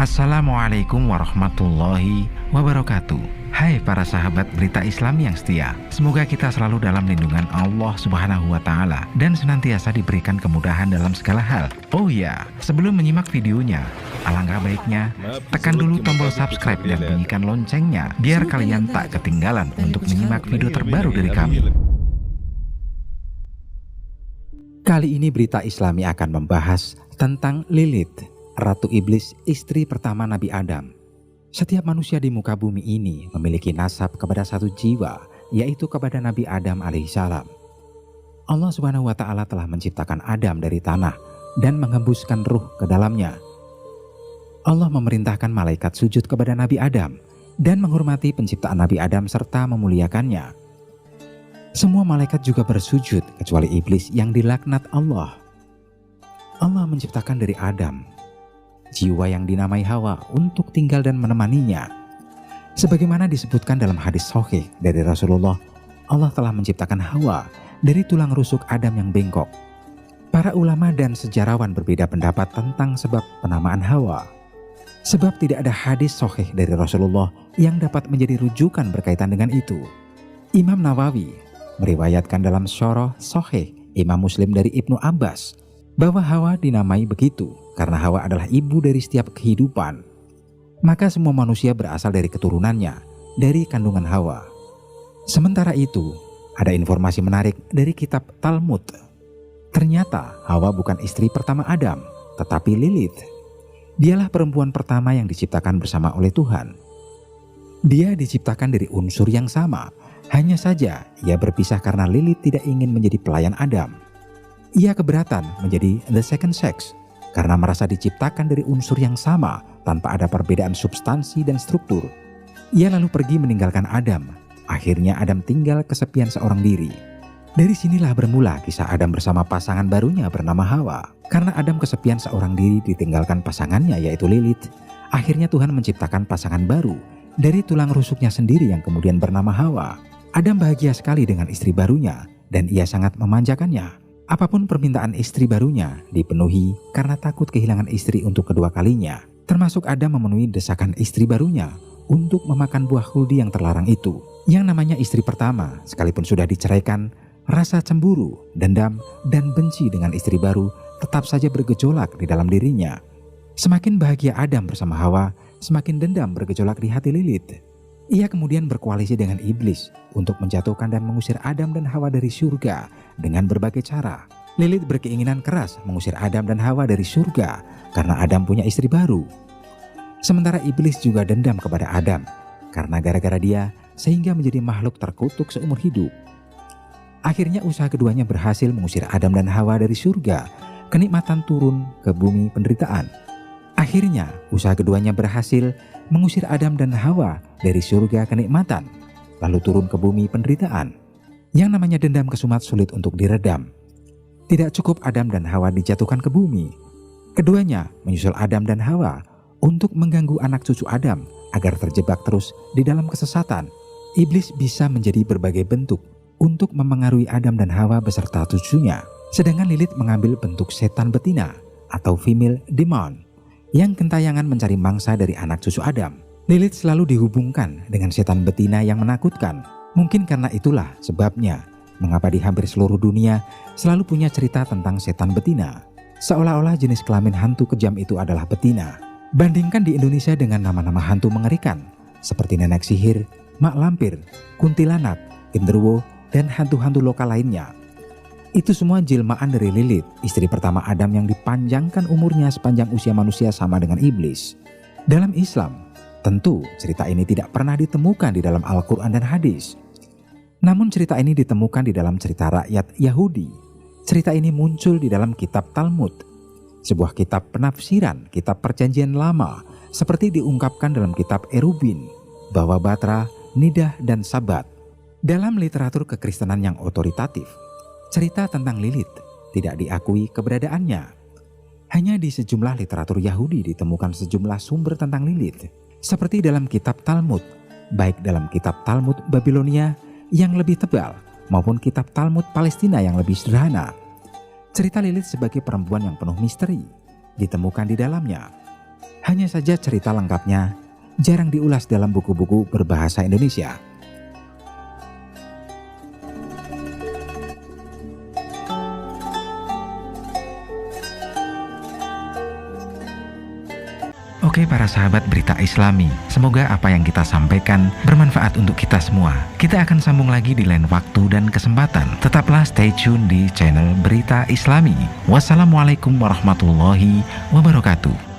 Assalamualaikum warahmatullahi wabarakatuh. Hai para sahabat berita Islam yang setia, semoga kita selalu dalam lindungan Allah Subhanahu wa Ta'ala dan senantiasa diberikan kemudahan dalam segala hal. Oh ya, sebelum menyimak videonya, alangkah baiknya tekan dulu tombol subscribe dan bunyikan loncengnya biar kalian tak ketinggalan untuk menyimak video terbaru dari kami. Kali ini berita Islami akan membahas tentang Lilith, Ratu Iblis, istri pertama Nabi Adam. Setiap manusia di muka bumi ini memiliki nasab kepada satu jiwa, yaitu kepada Nabi Adam alaihissalam. Allah Subhanahu wa Ta'ala telah menciptakan Adam dari tanah dan menghembuskan ruh ke dalamnya. Allah memerintahkan malaikat sujud kepada Nabi Adam dan menghormati penciptaan Nabi Adam serta memuliakannya. Semua malaikat juga bersujud kecuali iblis yang dilaknat Allah. Allah menciptakan dari Adam jiwa yang dinamai Hawa untuk tinggal dan menemaninya. Sebagaimana disebutkan dalam hadis sahih dari Rasulullah, Allah telah menciptakan Hawa dari tulang rusuk Adam yang bengkok. Para ulama dan sejarawan berbeda pendapat tentang sebab penamaan Hawa. Sebab tidak ada hadis sahih dari Rasulullah yang dapat menjadi rujukan berkaitan dengan itu. Imam Nawawi meriwayatkan dalam Syarah Sahih Imam Muslim dari Ibnu Abbas bahwa Hawa dinamai begitu karena Hawa adalah ibu dari setiap kehidupan. Maka semua manusia berasal dari keturunannya, dari kandungan Hawa. Sementara itu, ada informasi menarik dari kitab Talmud. Ternyata Hawa bukan istri pertama Adam, tetapi Lilith. Dialah perempuan pertama yang diciptakan bersama oleh Tuhan. Dia diciptakan dari unsur yang sama, hanya saja ia berpisah karena Lilith tidak ingin menjadi pelayan Adam. Ia keberatan menjadi the second sex karena merasa diciptakan dari unsur yang sama tanpa ada perbedaan substansi dan struktur. Ia lalu pergi meninggalkan Adam. Akhirnya Adam tinggal kesepian seorang diri. Dari sinilah bermula kisah Adam bersama pasangan barunya bernama Hawa. Karena Adam kesepian seorang diri ditinggalkan pasangannya yaitu Lilith, akhirnya Tuhan menciptakan pasangan baru dari tulang rusuknya sendiri yang kemudian bernama Hawa. Adam bahagia sekali dengan istri barunya dan ia sangat memanjakannya. Apapun permintaan istri barunya dipenuhi karena takut kehilangan istri untuk kedua kalinya. Termasuk Adam memenuhi desakan istri barunya untuk memakan buah huldi yang terlarang itu. Yang namanya istri pertama, sekalipun sudah diceraikan, rasa cemburu, dendam, dan benci dengan istri baru tetap saja bergejolak di dalam dirinya. Semakin bahagia Adam bersama Hawa, semakin dendam bergejolak di hati Lilith. Ia kemudian berkoalisi dengan iblis untuk menjatuhkan dan mengusir Adam dan Hawa dari surga dengan berbagai cara. Lilith berkeinginan keras mengusir Adam dan Hawa dari surga karena Adam punya istri baru. Sementara iblis juga dendam kepada Adam karena gara-gara dia sehingga menjadi makhluk terkutuk seumur hidup. Akhirnya usaha keduanya berhasil mengusir Adam dan Hawa dari surga, kenikmatan turun ke bumi penderitaan. Akhirnya usaha keduanya berhasil mengusir Adam dan Hawa dari surga kenikmatan, lalu turun ke bumi penderitaan. Yang namanya dendam kesumat sulit untuk diredam. Tidak cukup Adam dan Hawa dijatuhkan ke bumi. Keduanya menyusul Adam dan Hawa untuk mengganggu anak cucu Adam agar terjebak terus di dalam kesesatan. Iblis bisa menjadi berbagai bentuk untuk memengaruhi Adam dan Hawa beserta cucunya. Sedangkan Lilith mengambil bentuk setan betina atau female demon yang gentayangan mencari mangsa dari anak cucu Adam. Lilith selalu dihubungkan dengan setan betina yang menakutkan. Mungkin karena itulah sebabnya mengapa di hampir seluruh dunia selalu punya cerita tentang setan betina. Seolah-olah jenis kelamin hantu kejam itu adalah betina. Bandingkan di Indonesia dengan nama-nama hantu mengerikan seperti nenek sihir, mak lampir, kuntilanak, genderuwo, dan hantu-hantu lokal lainnya. Itu semua jelmaan dari Lilith, istri pertama Adam yang dipanjangkan umurnya sepanjang usia manusia sama dengan iblis. Dalam Islam, tentu cerita ini tidak pernah ditemukan di dalam Al-Quran dan hadis. Namun cerita ini ditemukan di dalam cerita rakyat Yahudi. Cerita ini muncul di dalam kitab Talmud, sebuah kitab penafsiran kitab perjanjian lama, seperti diungkapkan dalam kitab Erubin, Bawa Batra, Nidah, dan Sabat. Dalam literatur kekristenan yang otoritatif, cerita tentang Lilith tidak diakui keberadaannya. Hanya di sejumlah literatur Yahudi ditemukan sejumlah sumber tentang Lilith, seperti dalam kitab Talmud, baik dalam kitab Talmud Babilonia yang lebih tebal maupun kitab Talmud Palestina yang lebih sederhana. Cerita Lilith sebagai perempuan yang penuh misteri ditemukan di dalamnya. Hanya saja cerita lengkapnya jarang diulas dalam buku-buku berbahasa Indonesia. Oke para sahabat Berita Islami, semoga apa yang kita sampaikan bermanfaat untuk kita semua. Kita akan sambung lagi di lain waktu dan kesempatan. Tetaplah stay tune di channel Berita Islami. Wassalamualaikum warahmatullahi wabarakatuh.